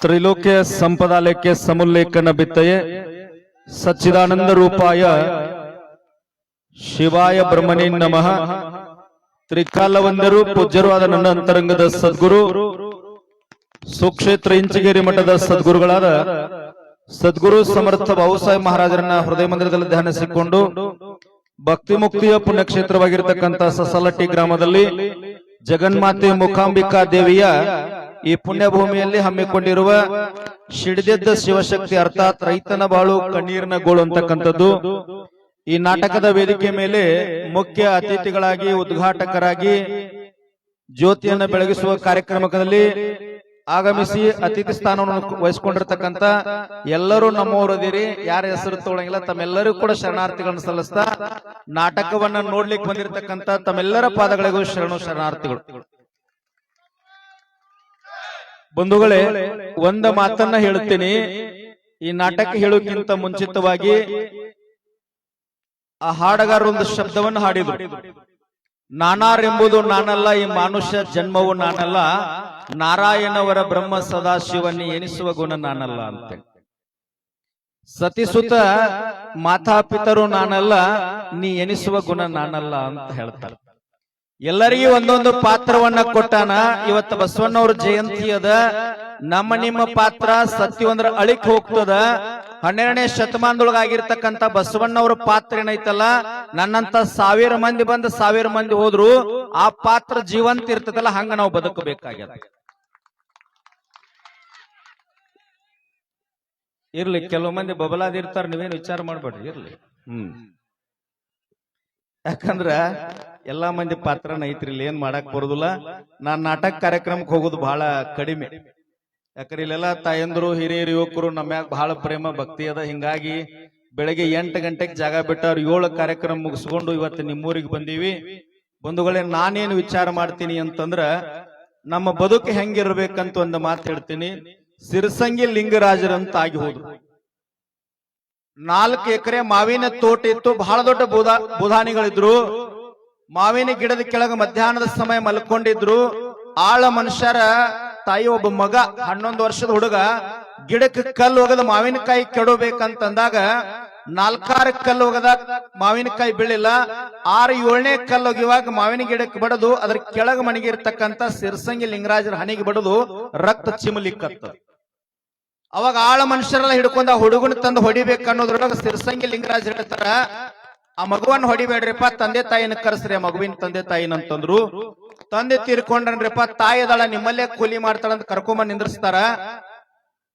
ತ್ರಿಲೋಕ್ಯ ಸಂಪದಾಲಯಕ್ಕೆ ಸಮುಲ್ಲೇಖನ ಬಿತ್ತಯೆ ಸಚ್ಚಿದಾನಂದ ರೂಪಾಯ ಶಿವಾಯ ಬ್ರಹ್ಮಣೇ ನಮಃ. ತ್ರಿಕಾಲವಂದರು ಪೂಜ್ಯರು ಆದ ನನ್ನ ಅಂತರಂಗದ ಸದ್ಗುರು ಸುಕ್ಷೇತ್ರ ಇಂಚಿಗೇರಿ ಮಠದ ಸದ್ಗುರುಗಳಾದ ಸದ್ಗುರು ಸಮರ್ಥ ಬಾಬುಸಾಹೇಬ್ ಮಹಾರಾಜರನ್ನ ಹೃದಯ ಮಂದಿರದಲ್ಲಿ ಧ್ಯಾನಿಸಿಕೊಂಡು ಭಕ್ತಿ ಮುಕ್ತಿಯ ಪುಣ್ಯಕ್ಷೇತ್ರವಾಗಿರ್ತಕ್ಕಂಥ ಸಸಲಟ್ಟಿ ಗ್ರಾಮದಲ್ಲಿ ಜಗನ್ಮಾತೆ ಮೂಕಾಂಬಿಕಾ ದೇವಿಯ ಈ ಪುಣ್ಯಭೂಮಿಯಲ್ಲಿ ಹಮ್ಮಿಕೊಂಡಿರುವ ಶಿಡಿದೆದ್ದ ಶಿವಶಕ್ತಿ ಅರ್ಥಾತ್ ರೈತನ ಬಾಳು ಕಣ್ಣೀರಿನ ಗೋಳು ಅಂತಕ್ಕಂಥದ್ದು. ಈ ನಾಟಕದ ವೇದಿಕೆ ಮೇಲೆ ಮುಖ್ಯ ಅತಿಥಿಗಳಾಗಿ ಉದ್ಘಾಟಕರಾಗಿ ಜ್ಯೋತಿಯನ್ನು ಬೆಳಗಿಸುವ ಕಾರ್ಯಕ್ರಮದಲ್ಲಿ ಆಗಮಿಸಿ ಅತಿಥಿ ಸ್ಥಾನವನ್ನು ವಹಿಸಿಕೊಂಡಿರ್ತಕ್ಕಂಥ ಎಲ್ಲರೂ ನಮ್ಮವರದಿರಿ, ಯಾರ ಹೆಸರು ತಗೊಳ್ಳಂಗಿಲ್ಲ, ತಮ್ಮೆಲ್ಲರೂ ಕೂಡ ಶರಣಾರ್ಥಿಗಳನ್ನು ಸಲ್ಲಿಸ್ತಾ ನಾಟಕವನ್ನ ನೋಡ್ಲಿಕ್ಕೆ ಬಂದಿರತಕ್ಕಂಥ ತಮ್ಮೆಲ್ಲರ ಪಾದಗಳಿಗೂ ಶರಣಾರ್ಥಿಗಳು. ಬಂಧುಗಳೇ, ಒಂದ ಮಾತನ್ನ ಹೇಳುತ್ತೇನೆ. ಈ ನಾಟಕ ಹೇಳೋಕ್ಕಿಂತ ಮುಂಚಿತವಾಗಿ ಆ ಹಾಡಗಾರರು ಒಂದು ಶಬ್ದವನ್ನು ಹಾಡಿದ್ರು. ನಾನಾರೆಂಬುದು ನಾನಲ್ಲ, ಈ ಮಾನುಷ್ಯ ಜನ್ಮವು ನಾನಲ್ಲ, ನಾರಾಯಣವರ ಬ್ರಹ್ಮ ಸದಾಶಿವನ್ನಿ ಎನಿಸುವ ಗುಣ ನಾನಲ್ಲ ಅಂತ. ಸತಿಸುತ ಮಾತಾಪಿತರು ನಾನಲ್ಲ, ನೀ ಎನಿಸುವ ಗುಣ ನಾನಲ್ಲ ಅಂತ ಹೇಳ್ತಾರೆ. ಎಲ್ಲರಿಗೂ ಒಂದೊಂದು ಪಾತ್ರವನ್ನ ಕೊಟ್ಟಾನ. ಇವತ್ತು ಬಸವಣ್ಣವ್ರ ಜಯಂತಿ ಅದ. ನಮ್ಮ ನಿಮ್ಮ ಪಾತ್ರ ಸತ್ಯವಂದ್ರ ಅಳಿಕ್ ಹೋಗ್ತದ. 12ನೇ ಶತಮಾನದೊಳಗಾಗಿರ್ತಕ್ಕಂಥ ಬಸವಣ್ಣವ್ರ ಪಾತ್ರ ಏನೈತಲ್ಲ, ನನ್ನಂತ 1000 ಮಂದಿ ಬಂದು 1000 ಮಂದಿ ಹೋದ್ರು ಆ ಪಾತ್ರ ಜೀವಂತ ಇರ್ತದಲ್ಲ, ಹಂಗ ನಾವು ಬದುಕಬೇಕಾಗ್ಯದ. ಇರ್ಲಿ, ಕೆಲವು ಮಂದಿ ಬಬಲಾದಿರ್ತಾರ, ನೀವೇನು ವಿಚಾರ ಮಾಡ್ಬೇಡ್ರಿ, ಇರ್ಲಿ. ಯಾಕಂದ್ರ ಎಲ್ಲಾ ಮಂದಿ ಪಾತ್ರನ ಐತ್ರಿ, ಇಲ್ಲಿ ಏನ್ ಮಾಡಕ್ ಬರುದಿಲ್ಲ. ನಾನ್ ನಾಟಕ ಕಾರ್ಯಕ್ರಮಕ್ಕೆ ಹೋಗುದು ಬಹಳ ಕಡಿಮೆ. ಯಾಕಂದ್ರೆ ಇಲ್ಲೆಲ್ಲ ತಾಯಂದ್ರು ಹಿರಿಯರು ಯುವಕರು ನಮ್ಯಾಗ ಬಹಳ ಪ್ರೇಮ ಭಕ್ತಿ ಅದ. ಹಿಂಗಾಗಿ ಬೆಳಗ್ಗೆ 8 ಗಂಟೆಗೆ ಜಾಗ ಬಿಟ್ಟು ಅವ್ರು 7 ಕಾರ್ಯಕ್ರಮ ಮುಗಿಸ್ಕೊಂಡು ಇವತ್ತು ನಿಮ್ಮೂರಿಗೆ ಬಂದೀವಿ. ಬಂಧುಗಳೇ, ನಾನೇನು ವಿಚಾರ ಮಾಡ್ತೀನಿ ಅಂತಂದ್ರ ನಮ್ಮ ಬದುಕು ಹೆಂಗಿರ್ಬೇಕಂತ ಒಂದು ಮಾತು ಹೇಳ್ತೀನಿ. ಸಿರಸಂಗಿ ಲಿಂಗರಾಜರಂತ ಆಗಿ ಹೋದ್ರು. 4 ಎಕರೆ ಮಾವಿನ ತೋಟ ಇತ್ತು. ಬಹಳ ದೊಡ್ಡ ಬುಧಾನಿಗಳಿದ್ರು. ಮಾವಿನ ಗಿಡದ ಕೆಳಗೆ ಮಧ್ಯಾಹ್ನದ ಸಮಯ ಮಲ್ಕೊಂಡಿದ್ರು. ಆಳ ಮನುಷ್ಯರ ತಾಯಿ ಒಬ್ಬ ಮಗ 11 ವರ್ಷದ ಹುಡುಗ ಗಿಡಕ್ಕೆ ಕಲ್ಲು ಹೋಗದ ಮಾವಿನಕಾಯಿ ಕೆಡಬೇಕಂತಂದಾಗ 4 ಕಲ್ಲು ಹೋಗದ ಮಾವಿನಕಾಯಿ ಬೀಳಿಲ್ಲ. 6-7ನೇ ಕಲ್ಲು ಹೋಗಿವಾಗ ಮಾವಿನ ಗಿಡಕ್ಕೆ ಬಡದು ಅದ್ರ ಕೆಳಗೆ ಮಣಗಿರ್ತಕ್ಕಂಥ ಸಿರಸಂಗಿ ಲಿಂಗರಾಜರ ಹನಿಗೆ ಬಡದು ರಕ್ತ ಚಿಮಲಿಕ್ಕತ್ತ. ಅವಾಗ ಆಳ ಮನುಷ್ಯರೆಲ್ಲ ಹಿಡ್ಕೊಂಡ ಹುಡುಗನ ತಂದು ಹೊಡಿಬೇಕನ್ನೋದ್ರೊಳಗ ಸಿರಸಂಗಿ ಲಿಂಗರಾಜ್ ಹೇಳ್ತಾರ, ಆ ಮಗುವನ್ನ ಹೊಡಿಬೇಡ್ರಿಪ್ಪ, ತಂದೆ ತಾಯಿನ ಕರೆಸ್ರಿ, ಆ ಮಗುವಿನ ತಂದೆ ತಾಯಿನಂತಂದ್ರು. ತಂದೆ ತೀರ್ಕೊಂಡ್ರನ್ರಿಪ್ಪ, ತಾಯಿ ಅದಳ ನಿಮ್ಮಲ್ಲೇ ಕೂಲಿ ಮಾಡ್ತಾಳಂತ ಕರ್ಕೊಂಬಂದ್ ನಿಂದ್ರಿಸ್ತಾರ.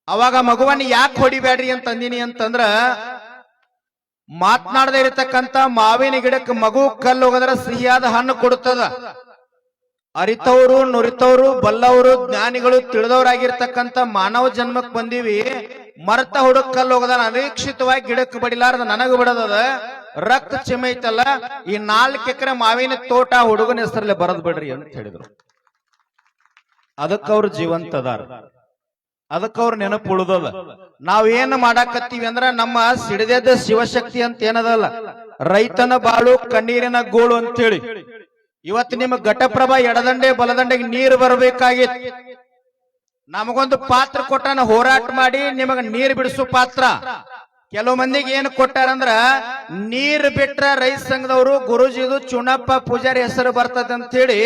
ಅವಾಗ ಮಗುವನ್ನ ಯಾಕೆ ಹೊಡಿಬೇಡ್ರಿ ಅಂತಂದಿನಿ ಅಂತಂದ್ರ, ಮಾತನಾಡದೆ ಇರತಕ್ಕಂತ ಮಾವಿನ ಗಿಡಕ್ಕೆ ಮಗು ಕಲ್ಲು ಹೋಗದ್ರ ಸಿಹಿಯಾದ ಹಣ್ಣು ಕೊಡುತ್ತದ. ಅರಿತವರು ನುರಿತವರು ಬಲ್ಲವರು ಜ್ಞಾನಿಗಳು ತಿಳಿದವರಾಗಿರ್ತಕ್ಕಂಥ ಮಾನವ ಜನ್ಮಕ್ ಬಂದೀವಿ. ಮರ್ತ ಹುಡುಕ್ ಕಲ್ಲು ಹೋಗದ ಅನಿರೀಕ್ಷಿತವಾಗಿ ಗಿಡಕ್ಕೆ ಬಡಿಲಾರ್ದ ನನಗ ಬಿಡದದ, ರಕ್ತ ಚಿಮೈತಲ್ಲ, ಈ 4 ಎಕರೆ ಮಾವಿನ ತೋಟ ಹುಡುಗನ ಹೆಸರಲ್ಲಿ ಬರದ್ ಬಿಡ್ರಿ ಅಂತ ಹೇಳಿದ್ರು. ಅದಕ್ಕವ್ರು ಜೀವಂತ ಅದಾರ, ಅದಕ್ಕವ್ರ ನೆನಪು ಉಳಿದದ. ನಾವೇನ್ ಮಾಡಾಕತ್ತೀವಿ ಅಂದ್ರ ನಮ್ಮ ಸಿಡಿದೆದ್ದ ಶಿವಶಕ್ತಿ ಅಂತ ಏನದಲ್ಲ, ರೈತನ ಬಾಳು ಕಣ್ಣೀರಿನ ಗೋಳು ಅಂತೇಳಿ ಇವತ್ತು ನಿಮ್ಮ ಘಟಪ್ರಭಾ ಎಡದಂಡೆ ಬಲದಂಡೆಗೆ ನೀರು ಬರಬೇಕಾಗಿತ್ತು. ನಮಗೊಂದು ಪಾತ್ರ ಕೊಟ್ಟಾನ, ಹೋರಾಟ ಮಾಡಿ ನಿಮಗ ನೀರು ಬಿಡಿಸೋ ಪಾತ್ರ. ಕೆಲವು ಮಂದಿಗೆ ಏನು ಕೊಟ್ಟಾರಂದ್ರ, ನೀರು ಬಿಟ್ರ ರೈತ ಸಂಘದವರು ಗುರುಜಿದು ಚುನಪ್ಪ ಪೂಜಾರಿ ಹೆಸರು ಬರ್ತದ ಅಂತ ಹೇಳಿ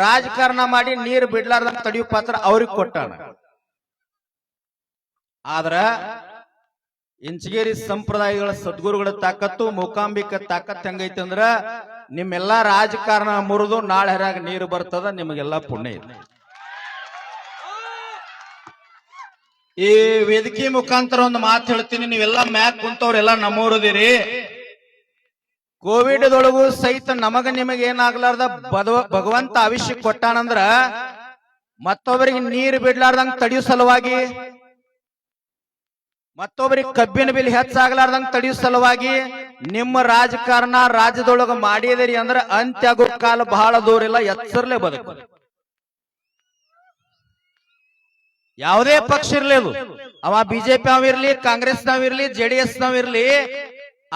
ರಾಜಕಾರಣ ಮಾಡಿ ನೀರು ಬಿಡ್ಲಾರ್ದಂತ ತಡೆಯೋ ಪಾತ್ರ ಅವ್ರಿಗೆ ಕೊಟ್ಟಾನ. ಆದ್ರ ಇಂಚಗೇರಿ ಸಂಪ್ರದಾಯಗಳ ಸದ್ಗುರುಗಳ ತಾಕತ್ತು, ಮೂಕಾಂಬಿಕ ತಾಕತ್ ಹೆಂಗೈತಿ ಅಂದ್ರ, ನಿಮ್ಮೆಲ್ಲಾ ರಾಜಕಾರಣ ಮುರಿದು ನಾಳೆ ಹರಾಗ ನೀರು ಬರ್ತದ, ನಿಮಗೆಲ್ಲಾ ಪುಣ್ಯ ಇದೆ. ಈ ವೇದಿಕೆ ಮುಖಾಂತರ ಒಂದು ಮಾತು ಹೇಳ್ತೀನಿ, ನೀವೆಲ್ಲಾ ಮ್ಯಾಕ್ ಕುಂತವ್ರೆಲ್ಲಾ ನಮ್ಮೂರದಿರಿ. ಕೋವಿಡ್ದೊಳಗೂ ಸಹಿತ ನಮಗ ನಿಮಗೆ ಏನಾಗ್ಲಾರ್ದ ಭಗವಂತ ಆವಿಷ್ಯ ಕೊಟ್ಟಾನಂದ್ರ, ಮತ್ತೊಬ್ಬರಿಗೆ ನೀರು ಬಿಡ್ಲಾರ್ದಂಗ ತಡೆಯೋ ಸಲುವಾಗಿ, ಮತ್ತೊಬ್ಬರಿಗೆ ಕಬ್ಬಿನ ಬಿಲ್ ಹೆಚ್ಚಾಗ್ಲಾರ್ದಂಗ ತಡೆಯೋ ಸಲುವಾಗಿ ನಿಮ್ಮ ರಾಜಕಾರಣ ರಾಜ್ಯದೊಳಗ ಮಾಡಿದಿರಿ ಅಂದ್ರ ಅಂತ್ಯ ಆಗೋ ಕಾಲ ಬಹಳ ದೂರ ಇಲ್ಲ, ಎಚ್ಚರಲೇ ಬದುಕು. ಯಾವುದೇ ಪಕ್ಷ ಇರ್ಲಿ, ಅದು ಅವ ಬಿಜೆಪಿ ನಾವಿರ್ಲಿ, ಕಾಂಗ್ರೆಸ್ ನಾವಿರ್ಲಿ, JDS ನಾವಿರ್ಲಿ,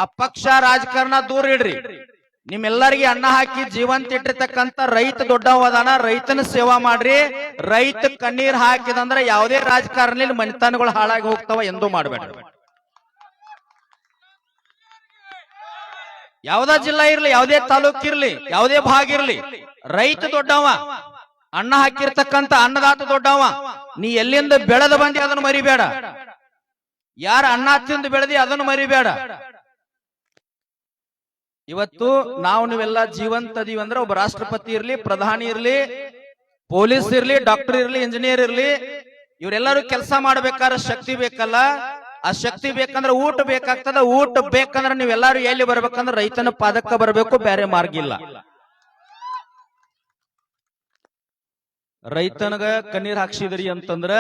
ಆ ಪಕ್ಷ ರಾಜಕಾರಣ ದೂರ ಇಡ್ರಿ. ನಿಮ್ಮೆಲ್ಲರಿಗೆ ಅನ್ನ ಹಾಕಿ ಜೀವಂತ ಇಟ್ಟಿರ್ತಕ್ಕಂಥ ರೈತ ದೊಡ್ಡವದಾನ. ರೈತನ ಸೇವಾ ಮಾಡ್ರಿ. ರೈತ ಕಣ್ಣೀರ್ ಹಾಕಿದಂದ್ರ ಯಾವುದೇ ರಾಜಕಾರಣಿ ಮನೆತನಗಳು ಹಾಳಾಗಿ ಹೋಗ್ತಾವ ಎಂದು ಮಾಡಬೇಡ. ಯಾವ್ದಾ ಜಿಲ್ಲಾ ಇರ್ಲಿ, ಯಾವುದೇ ತಾಲೂಕ್ ಇರ್ಲಿ, ಯಾವುದೇ ಭಾಗ ಇರ್ಲಿ, ರೈತ ದೊಡ್ಡವ. ಅನ್ನ ಹಾಕಿರ್ತಕ್ಕಂಥ ಅನ್ನದಾತ ದೊಡ್ಡವ. ನೀ ಎಲ್ಲಿಂದ ಬೆಳೆದ ಬಂದಿ ಅದನ್ನು ಮರಿಬೇಡ. ಯಾರ ಅನ್ನ ತಿಂದು ಬೆಳೆದಿ ಅದನ್ನು ಮರಿಬೇಡ. ಇವತ್ತು ನೀವೆಲ್ಲ ಜೀವಂತ ಅದೀವಿ ಅಂದ್ರೆ ಒಬ್ಬ ರಾಷ್ಟ್ರಪತಿ ಇರ್ಲಿ, ಪ್ರಧಾನಿ ಇರ್ಲಿ, ಪೊಲೀಸ್ ಇರ್ಲಿ, ಡಾಕ್ಟರ್ ಇರ್ಲಿ, ಇಂಜಿನಿಯರ್ ಇರ್ಲಿ, ಇವರೆಲ್ಲರೂ ಕೆಲಸ ಮಾಡ್ಬೇಕಾದ್ರೆ ಶಕ್ತಿ ಬೇಕಲ್ಲ. ಆ ಶಕ್ತಿ ಬೇಕಂದ್ರೆ ಊಟ ಬೇಕಾಗ್ತದ. ಊಟ ಬೇಕಂದ್ರೆ ನೀವೆಲ್ಲರೂ ಎಲ್ಲಿ ಬರ್ಬೇಕಂದ್ರೆ ರೈತನ ಪಾದಕ್ಕ ಬರಬೇಕು, ಬೇರೆ ಮಾರ್ಗ ಇಲ್ಲ. ರೈತನಗ ಕಣ್ಣೀರ್ ಹಾಕ್ಸಿದ್ರಿ ಅಂತಂದ್ರ,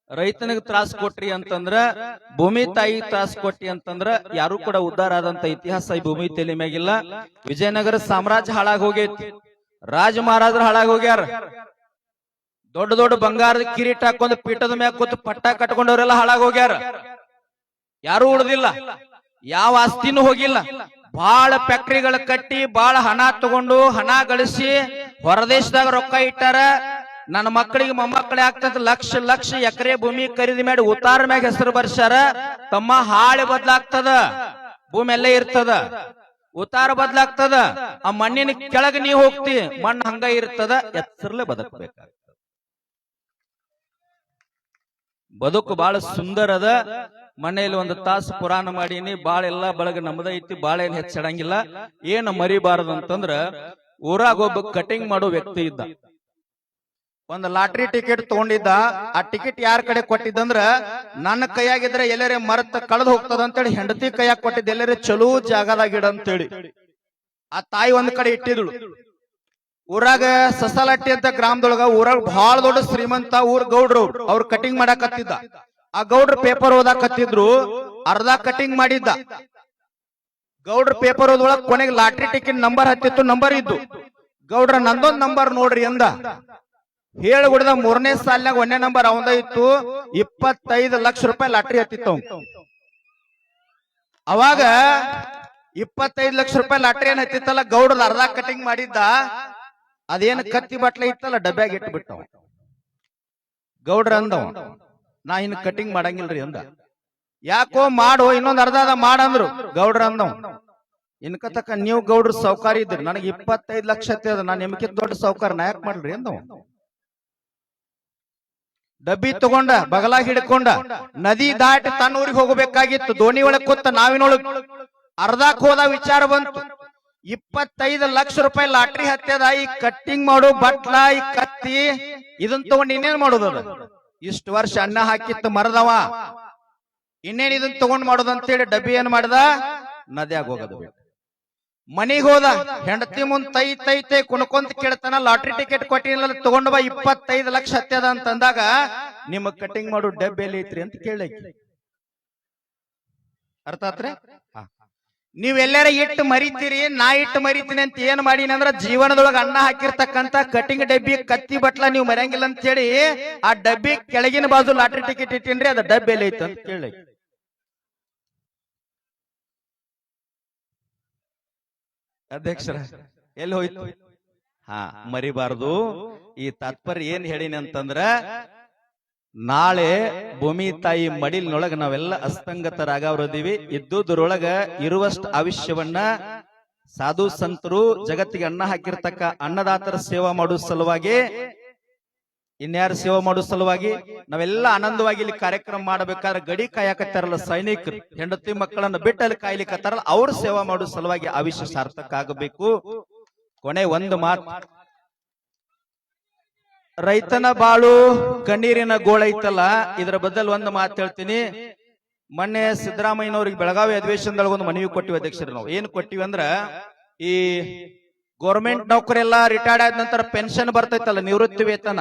ರೈತನಿಗೆ ತ್ರಾಸ ಕೊಟ್ರಿ ಅಂತಂದ್ರ, ಭೂಮಿ ತಾಯಿ ತ್ರಾಸ ಕೊಟ್ಟಿ ಅಂತಂದ್ರ ಯಾರು ಕೂಡ ಉದ್ಧಾರ ಆದಂತ ಇತಿಹಾಸ ಈ ಭೂಮಿ ತಲೆ ಮ್ಯಾಗಿಲ್ಲ. ವಿಜಯನಗರ ಸಾಮ್ರಾಜ್ಯ ಹಾಳಾಗಿ ಹೋಗೈತಿ. ರಾಜ ಮಹಾರಾಜರು ಹಾಳಾಗಿ ಹೋಗ್ಯಾರ. ದೊಡ್ಡ ದೊಡ್ಡ ಬಂಗಾರದ ಕಿರೀಟ ಹಾಕೊಂಡ್ ಪೀಠದ ಮ್ಯಾಗ ಕೂತು ಪಟ್ಟ ಕಟ್ಕೊಂಡವ್ರೆಲ್ಲ ಹಾಳಾಗಿ ಹೋಗ್ಯಾರ. ಯಾರು ಉಳಿದಿಲ್ಲ. ಯಾವ ಆಸ್ತಿನೂ ಹೋಗಿಲ್ಲ. ಬಾಳ ಫ್ಯಾಕ್ಟ್ರಿಗಳ ಕಟ್ಟಿ ಬಾಳ ಹಣ ತಗೊಂಡು ಹಣ ಗಳಿಸಿ ಹೊರದೇಶದಾಗ ರೊಕ್ಕ ಇಟ್ಟಾರ. ನನ್ನ ಮಕ್ಕಳಿಗೆ ಮೊಮ್ಮಕ್ಕಳೇ ಆಗ್ತಂತ ಲಕ್ಷ ಲಕ್ಷ ಎಕರೆ ಭೂಮಿ ಖರೀದಿ ಮಾಡಿ ಉತ್ತಾರ ಮ್ಯಾಗ ಹೆಸರು ಬರ್ಸ್ಯಾರ. ತಮ್ಮ ಹಾಳೆ ಬದ್ಲಾಗ್ತದ, ಭೂಮಿ ಎಲ್ಲ ಇರ್ತದ, ಉತ್ತಾರ ಬದ್ಲಾಗ್ತದ. ಆ ಮಣ್ಣಿನ ಕೆಳಗೆ ನೀ ಹೋಗ್ತಿ, ಮಣ್ಣು ಹಂಗ ಇರ್ತದ. ಎತ್ತರಲ್ಲೇ ಬದುಕಬೇಕಾಗ್ತದ. ಬದುಕು ಬಹಳ ಸುಂದರ ಅದ. ಮನೆಯಲ್ಲಿ ಒಂದು ತಾಸು ಪುರಾಣ ಮಾಡೀನಿ. ಬಾಳ ಎಲ್ಲಾ ಬಳಗ ನಮ್ದ ಐತಿ, ಬಾಳ ಏನ್ ಹೆಚ್ಚಡಂಗಿಲ್ಲ. ಏನು ಮರಿಬಾರದು ಅಂತಂದ್ರ, ಊರಾಗ ಒಬ್ಬ ಕಟಿಂಗ್ ಮಾಡೋ ವ್ಯಕ್ತಿ ಇದ್ದ. ಒಂದು ಲಾಟ್ರಿ ಟಿಕೆಟ್ ತಗೊಂಡಿದ್ದ. ಆ ಟಿಕೆಟ್ ಯಾರ ಕಡೆ ಕೊಟ್ಟಿದ್ದಂದ್ರ, ನನ್ನ ಕೈಯಾಗಿದ್ರೆ ಎಲ್ಲರೇ ಮರತ ಕಳೆದು ಹೋಗ್ತದ ಅಂತೇಳಿ ಹೆಂಡತಿ ಕೈಯಾಗ ಕೊಟ್ಟಿದ್ದ. ಎಲ್ಲರೇ ಚಲೋ ಜಾಗದಾಗ ಇಡ ಅಂತೇಳಿ ಆ ತಾಯಿ ಒಂದ್ ಕಡೆ ಇಟ್ಟಿದ್ಳು. ಊರಾಗ ಸಸಾಲಟ್ಟಿ ಅಂತ ಗ್ರಾಮದೊಳಗ ಊರಾಗ ಬಹಳ ದೊಡ್ಡ ಶ್ರೀಮಂತ ಊರ್ ಗೌಡ್ರು ಅವ್ರು ಕಟಿಂಗ್ ಮಾಡಾಕತ್ತಿದ್ದ. ಆ ಗೌಡ್ರ ಪೇಪರ್ ಓದಾಕತ್ತಿದ್ರು. ಅರ್ಧ ಕಟಿಂಗ್ ಮಾಡಿದ್ದ. ಗೌಡ್ರ ಪೇಪರ್ ಓದೊಳಗ ಕೊನೆಗೆ ಲಾಟ್ರಿ ಟಿಕೆಟ್ ನಂಬರ್ ಹತ್ತಿತ್ತು. ನಂಬರ್ ಇದ್ದು. ಗೌಡ್ರ ನಂದೊಂದ್ ನಂಬರ್ ನೋಡ್ರಿ ಅಂದ. ಹೇಳಿಗುಡ್ದ 3ನೇ ಸಾಲಿನಾಗ 1ನೇ ನಂಬರ್ ಅವಂದ ಇತ್ತು. 25 ಲಕ್ಷ ರೂಪಾಯಿ ಲಾಟ್ರಿ ಹತ್ತಿತ್ತು. ಅವಾಗ 25 ಲಕ್ಷ ರೂಪಾಯಿ ಲಾಟ್ರಿ ಏನ್ ಹತ್ತಿತ್ತಲ್ಲ, ಗೌಡ್ರದ ಅರ್ಧ ಕಟಿಂಗ್ ಮಾಡಿದ್ದ. ಅದೇನು ಕತ್ತಿ ಬಟ್ಲೆ ಇತ್ತಲ್ಲ ಡಬ್ಯಾಗ ಇಟ್ಬಿಟ್ಟವ. ಗೌಡ್ರ ಅಂದವ, ನಾ ಇನ್ನು ಕಟಿಂಗ್ ಮಾಡಂಗಿಲ್ರಿ ಅಂದ. ಯಾಕೋ ಮಾಡು, ಇನ್ನೊಂದ್ ಅರ್ಧ ಅದ ಮಾಡಂದ್ರು. ಗೌಡ್ರ ಅಂದವ, ಇನ್ಕ ತಕ್ಕ ನೀವು ಗೌಡ್ರ ಸೌಕಾರ ಇದ್ರಿ, ನನಗೆ 25 ಲಕ್ಷ ಅದ, ನಾನು ನಿಮ್ಗಿಂತ ದೊಡ್ಡ ಸೌಕಾರ, ನಾ ಯಾಕೆ ಮಾಡ್ರಿ ಅಂದವ. ಡಬ್ಬಿ ತಗೊಂಡ ಬಗಲಾಗಿ ಹಿಡ್ಕೊಂಡ ನದಿ ದಾಟಿ ತನ್ನ ಊರಿಗೆ ಹೋಗಬೇಕಾಗಿತ್ತು. ದೋಣಿ ಒಳಗ್ ಕೂತ ನಾವಿನೊಳಗ್ ಅರ್ಧಕ್ ಹೋದ ವಿಚಾರ ಬಂತು. 25 ಲಕ್ಷ ರೂಪಾಯಿ ಲಾಟ್ರಿ ಹತ್ಯದ. ಈ ಕಟ್ಟಿಂಗ್ ಮಾಡು ಬಟ್ಲ, ಈ ಕತ್ತಿ, ಇದನ್ ತಗೊಂಡ್ ಇನ್ನೇನ್ ಮಾಡೋದದ? ಇಷ್ಟು ವರ್ಷ ಅನ್ನ ಹಾಕಿತ್ತು ಮರದವ, ಇನ್ನೇನ್ ಇದನ್ ತಗೊಂಡ್ ಮಾಡೋದಂತೇಳಿ ಡಬ್ಬಿ ಏನ್ ಮಾಡ್ದ, ನದಿಯಾಗ ಹೋಗೋದು. ಮನಿಗ್ ಹೋದ. ಹೆಂಡತಿ ಮುಂದ್ ತೈ ಕುಣ್ಕೊಂತ ಕೇಳ್ತಾನ, ಲಾಟ್ರಿ ಟಿಕೆಟ್ ಕೊಟ್ಟಿಲ್ಲ ತಗೊಂಡ್ ಬಾ, 25 ಲಕ್ಷ ಹತ್ಯದ ಅಂತಂದಾಗ ನಿಮ್ಮ ಕಟಿಂಗ್ ಮಾಡು ಡಬ್ಬಿ ಎಲ್ಲಿ ಐತ್ರಿ ಅಂತ ಕೇಳಕ್ಕೆ. ಅರ್ಥ ಆತ್ರಿ? ನೀವೆಲ್ಲರ ಇಟ್ಟು ಮರಿತೀರಿ, ನಾ ಇಟ್ಟು ಮರಿತೀನಿ ಅಂತ ಏನ್ ಮಾಡೀನಿ ಅಂದ್ರ, ಜೀವನದೊಳಗ ಅನ್ನ ಹಾಕಿರ್ತಕ್ಕಂತ ಕಟಿಂಗ್ ಡಬ್ಬಿ, ಕತ್ತಿ ಬಟ್ಲ ನೀವು ಮರ್ಯಂಗಿಲ್ಲ ಅಂತ ಹೇಳಿ ಆ ಡಬ್ಬಿ ಕೆಳಗಿನ ಬಾಜು ಲಾಟ್ರಿ ಟಿಕೆಟ್ ಇಟ್ಟೀನ್ರಿ, ಅದ ಡಬ್ಬಿ ಎಲ್ಲಿ ಐತೆ ಅಂತ ಕೇಳಿ. ಅಧ್ಯಕ್ಷರ ಎಲ್ಲಿ ಹೋಯ್ತು? ಮರಿಬಾರ್ದು. ಈ ತಾತ್ಪರ್ಯ ಏನ್ ಹೇಳಿನಿ ಅಂತಂದ್ರ, ನಾಳೆ ಭೂಮಿ ತಾಯಿ ಮಡಿಲಿನೊಳಗ ನಾವೆಲ್ಲ ಅಸ್ತಂಗತರಾಗವ್ರದೀವಿ. ಇದ್ದುದರೊಳಗ ಇರುವಷ್ಟು ಆಯುಷ್ಯವನ್ನ ಸಾಧು ಸಂತರು ಜಗತ್ತಿಗೆ ಅನ್ನ ಹಾಕಿರ್ತಕ್ಕ ಅನ್ನದಾತರ ಸೇವಾ ಮಾಡೋ ಸಲುವಾಗಿ, ಇನ್ಯಾರ ಸೇವಾ ಮಾಡೋ ಸಲುವಾಗಿ ನಾವೆಲ್ಲ ಆನಂದವಾಗಿ ಇಲ್ಲಿ ಕಾರ್ಯಕ್ರಮ ಮಾಡಬೇಕಾದ್ರೆ ಗಡಿ ಕಾಯಕತ್ತಾರಲ್ಲ ಸೈನಿಕರು, ಹೆಂಡತಿ ಮಕ್ಕಳನ್ನ ಬಿಟ್ಟು ಅಲ್ಲಿ ಕಾಯ್ಲಿಕ್ಕತ್ತಾರಲ್ಲ, ಅವ್ರ ಸೇವಾ ಮಾಡೋ ಸಲುವಾಗಿ ಆಯುಷ್ಯ ಸಾರ್ಥಕ ಆಗಬೇಕು. ಕೊನೆ ಒಂದು ಮಾತು, ರೈತನ ಬಾಳು ಕಣ್ಣೀರಿನ ಗೋಳ ಐತಲ್ಲ, ಇದರ ಬದಲು ಒಂದು ಮಾತು ಹೇಳ್ತೀನಿ. ಮೊನ್ನೆ ಸಿದ್ದರಾಮಯ್ಯನವ್ರಿಗೆ ಬೆಳಗಾವಿ ಅಧಿವೇಶನದೊಳಗೆ ಒಂದು ಮನವಿ ಕೊಟ್ಟಿವಿ ಅಧ್ಯಕ್ಷರು. ನಾವು ಏನ್ ಕೊಟ್ಟಿವಿ ಅಂದ್ರ, ಈ ಗೌರ್ಮೆಂಟ್ ನೌಕರೆಲ್ಲ ರಿಟೈರ್ಡ್ ಆದ ನಂತರ ಪೆನ್ಷನ್ ಬರ್ತೈತಲ್ಲ, ನಿವೃತ್ತಿ ವೇತನ,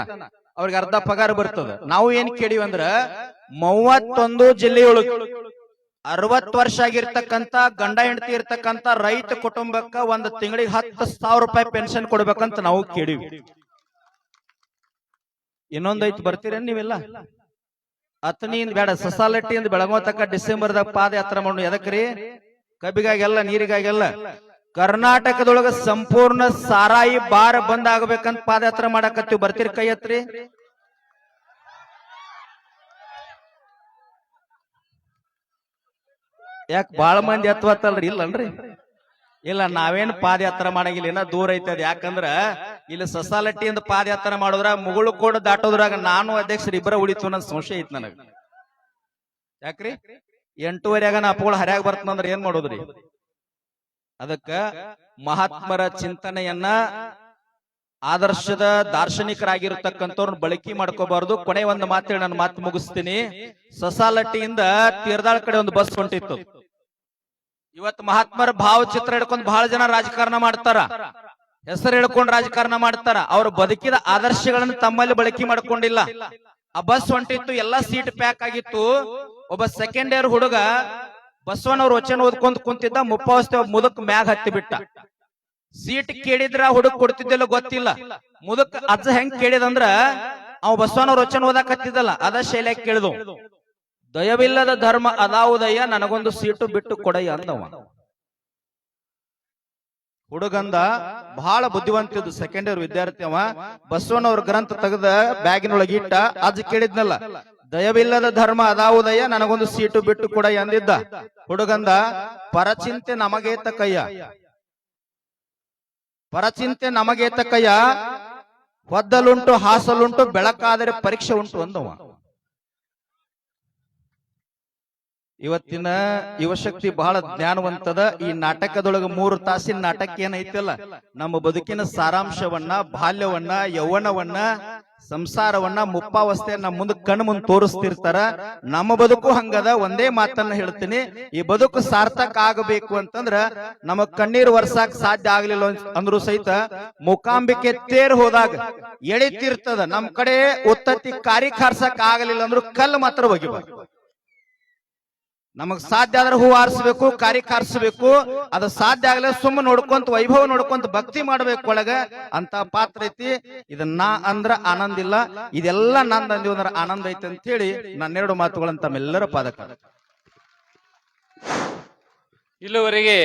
ಅವ್ರಿಗೆ ಅರ್ಧ ಪಗಾರ ಬರ್ತದ. ನಾವು ಏನ್ ಕೇಳಿವಿ ಅಂದ್ರ, 31 ಜಿಲ್ಲೆಯೊಳಗೆ 60 ವರ್ಷ ಆಗಿರ್ತಕ್ಕಂತ ಗಂಡ ಹೆಂಡತಿ ಇರ್ತಕ್ಕಂತ ರೈತ ಕುಟುಂಬಕ್ಕ ಒಂದು ತಿಂಗಳಿಗೆ 10,000 ರೂಪಾಯಿ ಪೆನ್ಷನ್ ಕೊಡ್ಬೇಕಂತ ನಾವು ಕೇಳಿವಿ. ಇನ್ನೊಂದೈತು, ಬರ್ತೀರೇನ್ ನೀವೆಲ್ಲ? ಅತನಿಯಿಂದ ಬೇಡ, ಸಸಾಲಟ್ಟಿಯಿಂದ ಬೆಳಗಾವ ತಕ್ಕ ಡಿಸೆಂಬರ್ದಾಗ ಪಾದಯಾತ್ರೆ ಮಾಡೋಣ. ಎದಕ್ರಿ? ಕಬ್ಬಿಗಾಗೆಲ್ಲ, ನೀರಿಗಾಗೆಲ್ಲ. ಕರ್ನಾಟಕದೊಳಗ ಸಂಪೂರ್ಣ ಸಾರಾಯಿ ಬಾರ್ ಬಂದ್ ಆಗ್ಬೇಕಂತ ಪಾದಯಾತ್ರೆ ಮಾಡಕತ್ತೀವಿ. ಬರ್ತೀರಿ ಕೈ ಎತ್ರಿ. ಯಾಕೆ ಬಾಳ ಮಂದಿ ಎತ್ತವತ್ತಲ್ರಿ? ಇಲ್ಲನ್ರಿ, ಇಲ್ಲ ನಾವೇನ್ ಪಾದಯಾತ್ರೆ ಮಾಡಂಗಿಲ್ಲ, ಏನ ದೂರ ಐತದ. ಯಾಕಂದ್ರ ಇಲ್ಲಿ ಸಸಾಲಟ್ಟಿಯಿಂದ ಪಾದಯಾತ್ರೆ ಮಾಡೋದ್ರ ಮುಗುಳು ಕೋಡ್ ದಾಟೋದ್ರಾಗ ನಾನು ಅಧ್ಯಕ್ಷರು ಇಬ್ಬರ ಉಳಿತು ನನ್ನ ಸಂಶಯ ಐತಿ ನನಗ. ಯಾಕ್ರಿ 8:30 ನಾ ಅಪ್ಪಗಳು ಹರ್ಯಾಗ ಬರ್ತನಂದ್ರ ಏನ್ ಮಾಡೋದ್ರಿ? ಅದಕ್ಕ ಮಹಾತ್ಮರ ಚಿಂತನೆಯನ್ನ ಆದರ್ಶದ ದಾರ್ಶನಿಕರಾಗಿರ್ತಕ್ಕಂಥವ್ರನ್ನ ಬಳಕೆ ಮಾಡ್ಕೋಬಾರ್ದು. ಕೊನೆ ಒಂದು ಮಾತೇಳಿ ನಾನು ಮಾತು ಮುಗಿಸ್ತೀನಿ. ಸಸಾಲಟ್ಟಿಯಿಂದ ತೀರ್ದಾಳ್ ಕಡೆ ಒಂದು ಬಸ್ ಹೊಂಟಿತ್ತು. ಇವತ್ತು ಮಹಾತ್ಮರ ಭಾವಚಿತ್ರ ಹಿಡ್ಕೊಂಡು ಬಹಳ ಜನ ರಾಜಕಾರಣ ಮಾಡ್ತಾರ, ಹೆಸರು ಹೇಳ್ಕೊಂಡು ರಾಜಕಾರಣ ಮಾಡ್ತಾರ. ಅವ್ರು ಬದುಕಿದ ಆದರ್ಶಗಳನ್ನು ತಮ್ಮಲ್ಲಿ ಬಳಕೆ ಮಾಡ್ಕೊಂಡಿಲ್ಲ. ಆ ಬಸ್ ಹೊಂಟಿತ್ತು, ಎಲ್ಲಾ ಸೀಟ್ ಪ್ಯಾಕ್ ಆಗಿತ್ತು. ಒಬ್ಬ ಸೆಕೆಂಡ್ ಇಯರ್ ಹುಡುಗ ಬಸವನವ್ರ ವಚನ ಓದ್ಕೊಂಡ್ ಕುಂತಿದ್ದ. ಮುಪ್ಪಾವಸ್ಥೆ ಮುದಕ್ ಮ್ಯಾಗ ಹತ್ತಿ ಬಿಟ್ಟ. ಸೀಟ್ ಕೇಳಿದ್ರ ಹುಡುಗ ಕೊಡ್ತಿದ್ದಿಲ್ಲ ಗೊತ್ತಿಲ್ಲ. ಮುದಕ್ ಅಜ್ಜ ಹೆಂಗ್ ಕೇಳಿದಂದ್ರ ಅವ್ ಬಸವನವ್ರ ವಚನ ಓದಾಕತ್ತಿದ್ದಲ್ಲ, ಅದ ಶೈಲಿಯಾಗಿ ಕೇಳಿದ್ವು. ದಯವಿಲ್ಲದ ಧರ್ಮ ಅದಾವುದಯ್ಯ, ನನಗೊಂದು ಸೀಟು ಬಿಟ್ಟು ಕೊಡಯ್ಯ ಅಂದವ. ಹುಡುಗಂದ ಬಹಳ ಬುದ್ಧಿವಂತಿದ್ದು, ಸೆಕೆಂಡ್ ಇಯರ್ ವಿದ್ಯಾರ್ಥಿ ಅವ. ಬಸವನವ್ರ ಗ್ರಂಥ ತೆಗೆದ ಬ್ಯಾಗಿನೊಳಗೆ ಇಟ್ಟ. ಅಜ್ಜ ಕೇಳಿದ್ನಲ್ಲ, ದಯವಿಲ್ಲದ ಧರ್ಮ ಅದಾವುದಯ್ಯ, ನನಗೊಂದು ಸೀಟು ಬಿಟ್ಟು ಕೊಡಯ್ಯ ಅಂದಿದ್ದ. ಹುಡುಗಂದ ಪರಚಿಂತೆ ನಮಗೇತ ಕಯ್ಯ, ಪರಚಿಂತೆ ನಮಗೇತ ಕಯ್ಯ, ಹೊದ್ದಲುಂಟು ಹಾಸಲುಂಟು ಬೆಳಕಾದರೆ ಪರೀಕ್ಷೆ ಉಂಟು ಅಂದವ. ಇವತ್ತಿನ ಯುವಶಕ್ತಿ ಬಹಳ ಜ್ಞಾನವಂತದ. ಈ ನಾಟಕದೊಳಗ 3 ತಾಸಿನ ನಾಟಕ ಏನೈತಲ್ಲ, ನಮ್ಮ ಬದುಕಿನ ಸಾರಾಂಶವನ್ನ, ಬಾಲ್ಯವನ್ನ, ಯೌವನವನ್ನ, ಸಂಸಾರವನ್ನ, ಮುಪ್ಪಾವಸ್ಥೆಯನ್ನ ಮುಂದೆ ಕಣ್ಣು ಮುಂದೆ ತೋರಿಸ್ತಿರ್ತಾರ. ನಮ್ಮ ಬದುಕು ಹಂಗದ. ಒಂದೇ ಮಾತನ್ನ ಹೇಳ್ತೀನಿ, ಈ ಬದುಕು ಸಾರ್ಥಕ ಆಗಬೇಕು ಅಂತಂದ್ರ ನಮಗ್ ಕಣ್ಣೀರು ವರ್ಸಾಕ್ ಸಾಧ್ಯ ಆಗ್ಲಿಲ್ಲ ಅಂದ್ರೂ ಸಹಿತ ಮೂಕಾಂಬಿಕೆ ತೇರ್ ಹೋದಾಗ ಎಳಿತಿರ್ತದ. ನಮ್ ಕಡೆ ಉತ್ತತ್ತಿ ಕಾರಿ ಕಾರ್ಸಕ್ ಆಗಲಿಲ್ಲ ಅಂದ್ರೂ ಕಲ್ಲು ಮಾತ್ರ ಒಗಿಬಾರ್ದು. ನಮಗ್ ಸಾಧ್ಯ ಆದ್ರೆ ಹೂ ಆರಿಸ್ಬೇಕು, ಕಾರಿ ಕಾರ್ಸ್ಬೇಕು. ಅದು ಸಾಧ್ಯ ಆಗಲ್ಲ ಸುಮ್ಮ ನೋಡ್ಕೊಂತ ವೈಭವ ನೋಡ್ಕೊಂತ ಭಕ್ತಿ ಮಾಡ್ಬೇಕು ಒಳಗ ಅಂತ ಪಾತ್ರ ಐತಿ. ಇದನ್ನ ಅಂದ್ರ ಆನಂದ ಇಲ್ಲ, ಇದೆಲ್ಲ ನಂದ್ ಅಂದಿವ ಅಂದ್ರ ಆನಂದ ಐತಿ ಅಂತ ಹೇಳಿ ನನ್ನೆರಡು ಮಾತುಗಳಂತ ತಮ್ಮೆಲ್ಲರ ಪಾದಕ. ಇಲ್ಲಿವರೆಗೆ